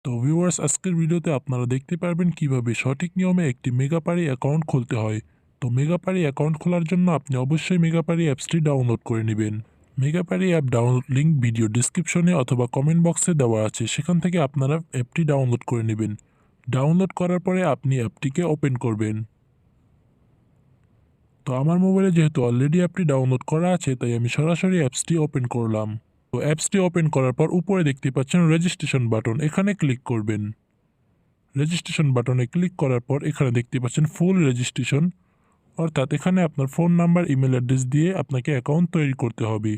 তো ভিউয়ার্স, আজকের ভিডিওতে আপনারা দেখতে পারবেন কিভাবে সঠিক নিয়মে একটি মেগাপারি অ্যাকাউন্ট খুলতে হয়। তো মেগাপারি অ্যাকাউন্ট খোলার জন্য আপনি অবশ্যই মেগাপারি অ্যাপসটি ডাউনলোড করে নেবেন। মেগাপারি অ্যাপ ডাউনলোড লিঙ্ক ভিডিও ডিসক্রিপশনে অথবা কমেন্ট বক্সে দেওয়া আছে, সেখান থেকে আপনারা অ্যাপটি ডাউনলোড করে নেবেন। ডাউনলোড করার পরে আপনি অ্যাপটিকে ওপেন করবেন। তো আমার মোবাইলে যেহেতু অলরেডি অ্যাপটি ডাউনলোড করা আছে, তাই আমি সরাসরি অ্যাপসটি ওপেন করলাম। তো অ্যাপসটি ওপেন করার পর উপরে দেখতে পাচ্ছেন রেজিস্ট্রেশন বাটন, এখানে ক্লিক করবেন। রেজিস্ট্রেশন বাটনে ক্লিক করার পর এখানে দেখতে পাচ্ছেন ফুল রেজিস্ট্রেশন, অর্থাৎ এখানে আপনার ফোন নাম্বার, ইমেল অ্যাড্রেস দিয়ে আপনাকে অ্যাকাউন্ট তৈরি করতে হবে।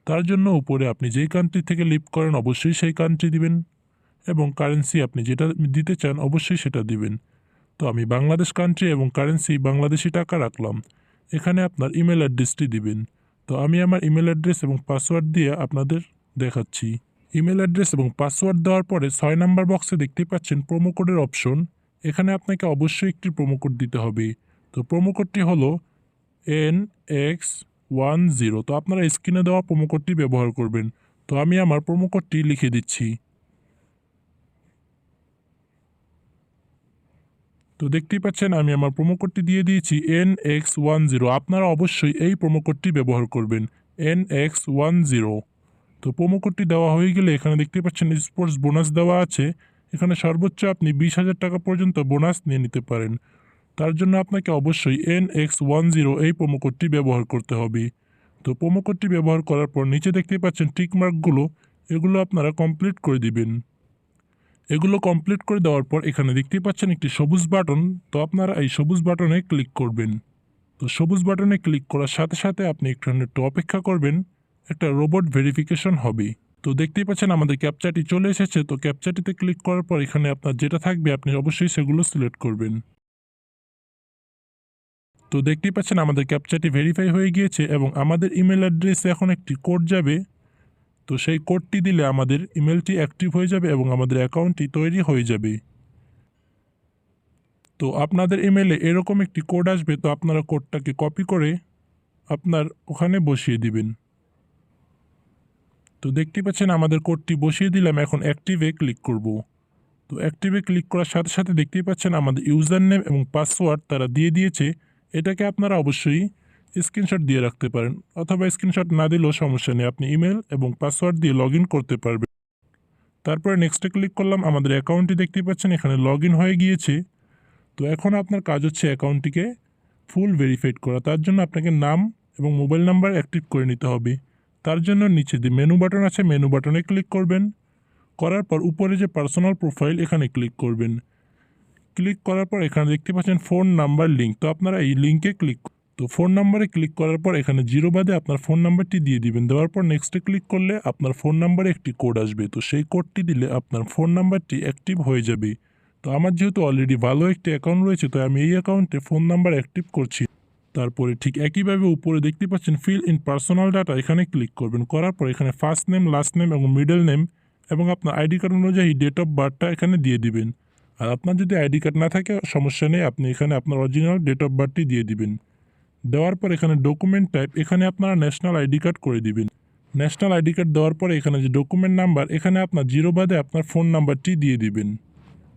তার জন্য উপরে আপনি যেই কান্ট্রি থেকে লিভ করেন অবশ্যই সেই কান্ট্রি দিবেন, এবং কারেন্সি আপনি যেটা দিতে চান অবশ্যই সেটা দিবেন। তো আমি বাংলাদেশ কান্ট্রি এবং কারেন্সি বাংলাদেশি টাকা রাখলাম। এখানে আপনার ইমেল অ্যাড্রেসটি দিবেন। তো আমি আমার ইমেল অ্যাড্রেস এবং পাসওয়ার্ড দিয়ে আপনাদের দেখাচ্ছি। ইমেল অ্যাড্রেস এবং পাসওয়ার্ড দেওয়ার পরে ৬ নাম্বার বক্সে দেখতে পাচ্ছেন প্রোমো কোডের অপশন। এখানে আপনাকে অবশ্যই একটি প্রোমো কোড দিতে হবে। তো প্রোমো কোডটি হলো NX10। তো আপনারা স্ক্রিনে দেওয়া প্রোমো কোডটি ব্যবহার করবেন। তো আমি আমার প্রোমো কোডটি লিখে দিচ্ছি। তো দেখতেই পাচ্ছেন আমি আমার প্রোমো কোডটি দিয়ে দিয়েছি NX10। আপনারা অবশ্যই এই প্রোমো কোডটি ব্যবহার করবেন, NX10। তো প্রোমো কোডটি দেওয়া হয়ে গেলে এখানে দেখতে পাচ্ছেন স্পোর্টস বোনাস দেওয়া আছে। এখানে সর্বোচ্চ আপনি 20,000 টাকা পর্যন্ত বোনাস নিয়ে নিতে পারেন। তার জন্য আপনাকে অবশ্যই NX10 এই প্রোমো কোডটি ব্যবহার করতে হবে। তো প্রোমো কোডটি ব্যবহার করার পর নিচে দেখতে পাচ্ছেন টিকমার্কগুলো, এগুলো আপনারা কমপ্লিট করে দিবেন। এগুলো কমপ্লিট করে দেওয়ার পর এখানে দেখতে পাচ্ছেন একটি সবুজ বাটন। তো আপনারা এই সবুজ বাটনে ক্লিক করবেন। তো সবুজ বাটনে ক্লিক করার সাথে সাথে আপনি একটু অপেক্ষা করবেন, একটা রোবট ভেরিফিকেশন হবে। তো দেখতেই পাচ্ছেন আমাদের ক্যাপচাটি চলে এসেছে। তো ক্যাপচাটিতে ক্লিক করার পর এখানে আপনার যেটা থাকবে আপনি অবশ্যই সেগুলো সিলেক্ট করবেন। তো দেখতেই পাচ্ছেন আমাদের ক্যাপচাটি ভেরিফাই হয়ে গিয়েছে এবং আমাদের ইমেল অ্যাড্রেসে এখন একটি কোড যাবে। তো সেই কোডটি দিলে আমাদের ইমেলটি অ্যাক্টিভ হয়ে যাবে এবং আমাদের অ্যাকাউন্টটি তৈরি হয়ে যাবে। তো আপনাদের ইমেলে এরকম একটি কোড আসবে। তো আপনারা কোডটাকে কপি করে আপনার ওখানে বসিয়ে দিবেন। তো দেখতে পাচ্ছেন আমাদের কোডটি বসিয়ে দিলাম। এখন অ্যাক্টিভে ক্লিক করব। তো অ্যাক্টিভে ক্লিক করার সাথে সাথে দেখতেই পাচ্ছেন আমাদের ইউজার নেম এবং পাসওয়ার্ড তারা দিয়ে দিয়েছে। এটাকে আপনারা অবশ্যই স্ক্রিনশট দিয়ে রাখতে পারেন, অথবা স্ক্রিনশট না দিলেও সমস্যা নেই, আপনি ইমেল এবং পাসওয়ার্ড দিয়ে লগ ইন করতে পারবেন। তারপরে নেক্সটে ক্লিক করলাম। আমাদের অ্যাকাউন্টটি দেখতেই পাচ্ছেন এখানে লগ ইন হয়ে গিয়েছে। তো এখন আপনার কাজ হচ্ছে অ্যাকাউন্টটিকে ফুল ভেরিফাইড করা। তার জন্য আপনাকে নাম এবং মোবাইল নাম্বার অ্যাক্টিভ করে নিতে হবে। তার জন্য নিচে যে মেনু বাটন আছে মেনু বাটনে ক্লিক করবেন। করার পর উপরে যে পার্সোনাল প্রোফাইল এখানে ক্লিক করবেন। ক্লিক করার পর এখানে দেখতে পাচ্ছেন ফোন নাম্বার লিঙ্ক। তো আপনারা এই লিঙ্কে তো ফোন নাম্বারে ক্লিক করার পর এখানে 0 বাদে আপনার ফোন নাম্বারটি দিয়ে দিবেন। দেওয়ার পর নেক্সটে ক্লিক করলে আপনার ফোন নাম্বারে একটি কোড আসবে। তো সেই কোডটি দিলে আপনার ফোন নাম্বারটি অ্যাক্টিভ হয়ে যাবে। তো আমার যেহেতু অলরেডি ভালো একটি অ্যাকাউন্ট রয়েছে, তো আমি এই অ্যাকাউন্টে ফোন নাম্বার অ্যাক্টিভ করছি। তারপরে ঠিক একইভাবে উপরে দেখতে পাচ্ছেন ফিল ইন পার্সোনাল ডাটা, এখানে ক্লিক করবেন। করার পর এখানে ফার্স্ট নেম, লাস্ট নেম এবং মিডল নেম এবং আপনার আইডি কার্ড অনুযায়ী ডেট অফ বার্থটা এখানে দিয়ে দিবেন। আর আপনার যদি আইডি কার্ড না থাকে সমস্যা নেই, আপনি এখানে আপনার অরিজিনাল ডেট অফ বার্থটি দিয়ে দিবেন। দেওয়ার পর এখানে ডকুমেন্ট টাইপ, এখানে আপনারা ন্যাশনাল আইডি কার্ড করে দিবেন। ন্যাশনাল আইডি কার্ড দেওয়ার পরে এখানে যে ডকুমেন্ট নাম্বার, এখানে আপনার 0 বাদে আপনার ফোন নাম্বারটি দিয়ে দিবেন।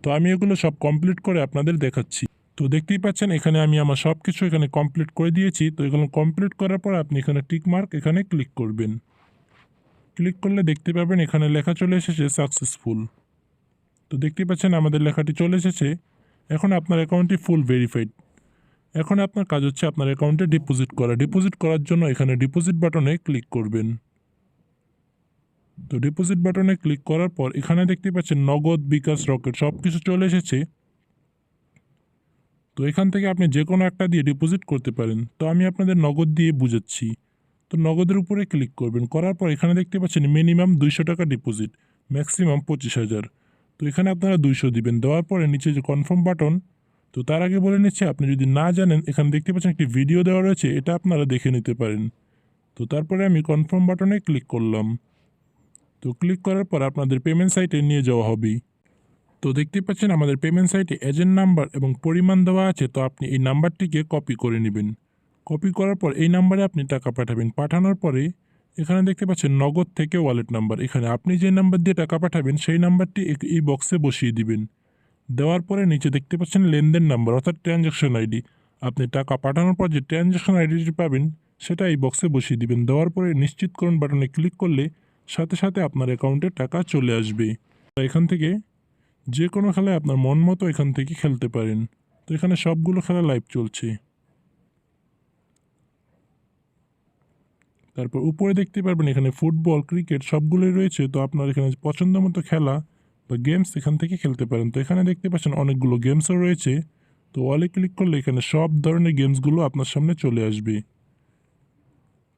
তো আমি এগুলো সব কমপ্লিট করে আপনাদের দেখাচ্ছি। তো দেখতেই পাচ্ছেন এখানে আমি আমার সব কিছু এখানে কমপ্লিট করে দিয়েছি। তো এগুলো কমপ্লিট করার পর আপনি এখানে টিক মার্ক এখানে ক্লিক করবেন। ক্লিক করলে দেখতে পাবেন এখানে লেখা চলে এসেছে সাকসেসফুল। তো দেখতেই পাচ্ছেন আমাদের লেখাটি চলে এসেছে। এখন আপনার অ্যাকাউন্টটি ফুল ভেরিফাইড। এখন আপনার কাজ হচ্ছে আপনার অ্যাকাউন্টে ডিপোজিট করা। ডিপোজিট করার জন্য এখানে ডিপোজিট বাটনে ক্লিক করবেন। তো ডিপোজিট বাটনে ক্লিক করার পর এখানে দেখতে পাচ্ছেন নগদ, বিকাশ, রকেট সব কিছু চলে এসেছে। তো এখান থেকে আপনি যে কোনো একটা দিয়ে ডিপোজিট করতে পারেন। তো আমি আপনাদের নগদ দিয়ে বুঝাচ্ছি। তো নগদের উপরে ক্লিক করবেন। করার পর এখানে দেখতে পাচ্ছেন মিনিমাম 200 টাকা ডিপোজিট, ম্যাক্সিমাম 25,000। তো এখানে আপনারা 200 দিবেন। দেওয়ার পরে নিচে যে কনফার্ম বাটন, তো তার আগে বলে নিচ্ছে আপনি যদি না জানেন এখানে দেখতে পাচ্ছেন একটি ভিডিও দেওয়া রয়েছে, এটা আপনারা দেখে নিতে পারেন। তো তারপরে আমি কনফার্ম বাটনে ক্লিক করলাম। তো ক্লিক করার পর আপনাদের পেমেন্ট সাইটে নিয়ে যাওয়া হবে। তো দেখতে পাচ্ছেন আমাদের পেমেন্ট সাইটে এজেন্ট নাম্বার এবং পরিমাণ দেওয়া আছে। তো আপনি এই নাম্বারটিকে কপি করে নেবেন। কপি করার পর এই নাম্বারে আপনি টাকা পাঠাবেন। পাঠানোর পরে এখানে দেখতে পাচ্ছেন নগদ থেকে ওয়ালেট নাম্বার। এখানে আপনি যে নাম্বার দিয়ে টাকা পাঠাবেন সেই নাম্বারটি এই বক্সে বসিয়ে দিবেন। দেওয়ার পরে নিচে দেখতে পাচ্ছেন লেনদেন নাম্বার অর্থাৎ ট্রানজ্যাকশন আইডি। আপনি টাকা পাঠানোর পর যে ট্রানজ্যাকশন আইডিটি পাবেন সেটা এই বক্সে বসিয়ে দিবেন। দেওয়ার পরে নিশ্চিতকরণ বাটনে ক্লিক করলে সাথে সাথে আপনার অ্যাকাউন্টে টাকা চলে আসবে। এখান থেকে যে কোনো খেলায় আপনার মন মতো এখান থেকে খেলতে পারেন। তো এখানে সবগুলো খেলা লাইভ চলছে। তারপর উপরে দেখতে পারবেন এখানে ফুটবল, ক্রিকেট সবগুলোই রয়েছে। তো আপনার এখানে পছন্দ মতো খেলা বা গেমস এখান থেকে খেলতে পারেন। তো এখানে দেখতে পাচ্ছেন অনেকগুলো গেমসও রয়েছে। তো ওয়ালে ক্লিক করলে এখানে সব ধরনের গেমসগুলো আপনার সামনে চলে আসবে।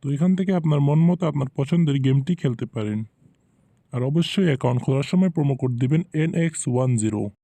তো এখান থেকে আপনার মন মতো আপনার পছন্দের গেমটি খেলতে পারেন। আর অবশ্যই অ্যাকাউন্ট খোলার সময় প্রোমো কোড দিবেন NX10।